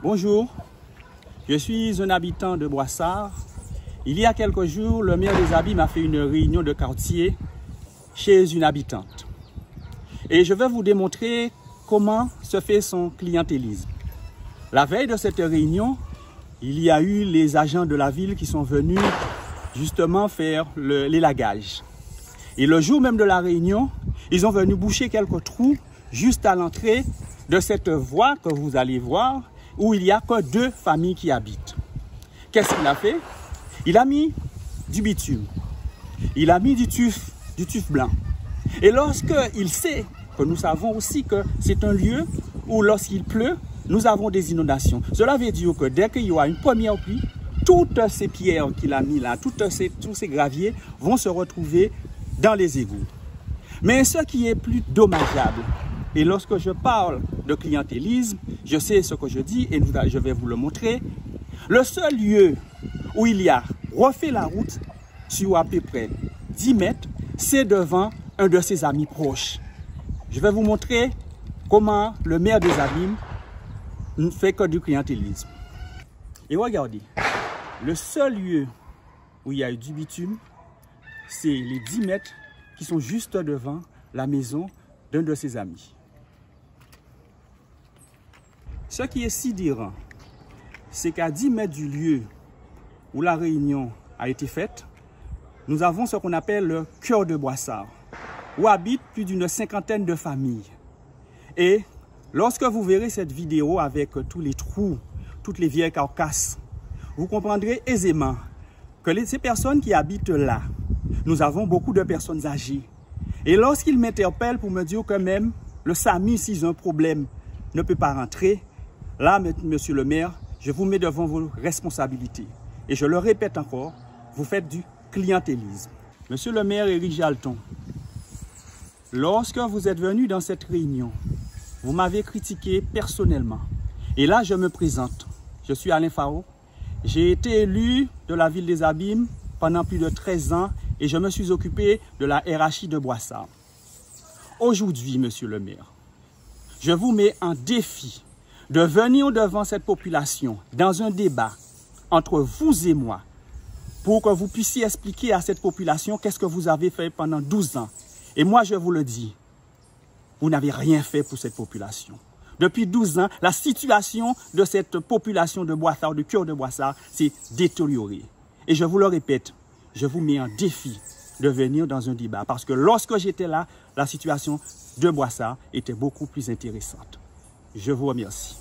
Bonjour, je suis un habitant de Boissard. Il y a quelques jours, le maire des Abîmes a fait une réunion de quartier chez une habitante. Et je vais vous démontrer comment se fait son clientélisme. La veille de cette réunion, il y a eu les agents de la ville qui sont venus justement faire l'élagage. Et le jour même de la réunion, ils sont venus boucher quelques trous juste à l'entrée de cette voie que vous allez voir, où il n'y a que 2 familles qui habitent. Qu'est-ce qu'il a fait? Il a mis du bitume, il a mis du tuf blanc. Et lorsqu'il sait que nous savons aussi que c'est un lieu où lorsqu'il pleut, nous avons des inondations. Cela veut dire que dès qu'il y aura une première pluie, toutes ces pierres qu'il a mis là, tous ces graviers vont se retrouver dans les égouts. Mais ce qui est plus dommageable, et lorsque je parle de clientélisme, je sais ce que je dis et je vais vous le montrer. Le seul lieu où il y a refait la route sur à peu près 10 mètres, c'est devant un de ses amis proches. Je vais vous montrer comment le maire des Abîmes ne fait que du clientélisme. Et regardez, le seul lieu où il y a eu du bitume, c'est les 10 mètres qui sont juste devant la maison d'un de ses amis. Ce qui est sidérant, c'est qu'à 10 mètres du lieu où la réunion a été faite, nous avons ce qu'on appelle le cœur de Boissard, où habitent plus d'une 50aine de familles. Et lorsque vous verrez cette vidéo avec tous les trous, toutes les vieilles carcasses, vous comprendrez aisément que ces personnes qui habitent là, nous avons beaucoup de personnes âgées. Et lorsqu'ils m'interpellent pour me dire que même le SAMU, s'ils ont un problème, ne peut pas rentrer, là, monsieur le maire, je vous mets devant vos responsabilités. Et je le répète encore, vous faites du clientélisme. Monsieur le maire Éric Jalton, lorsque vous êtes venu dans cette réunion, vous m'avez critiqué personnellement. Et là, je me présente. Je suis Alain Faro. J'ai été élu de la ville des Abîmes pendant plus de 13 ans et je me suis occupé de la RHI de Boissard. Aujourd'hui, monsieur le maire, je vous mets en défi de venir devant cette population dans un débat entre vous et moi pour que vous puissiez expliquer à cette population qu'est-ce que vous avez fait pendant 12 ans. Et moi, je vous le dis, vous n'avez rien fait pour cette population. Depuis 12 ans, la situation de cette population de Boissard, du cœur de Boissard, s'est détériorée. Et je vous le répète, je vous mets en défi de venir dans un débat. Parce que lorsque j'étais là, la situation de Boissard était beaucoup plus intéressante. Je vous remercie.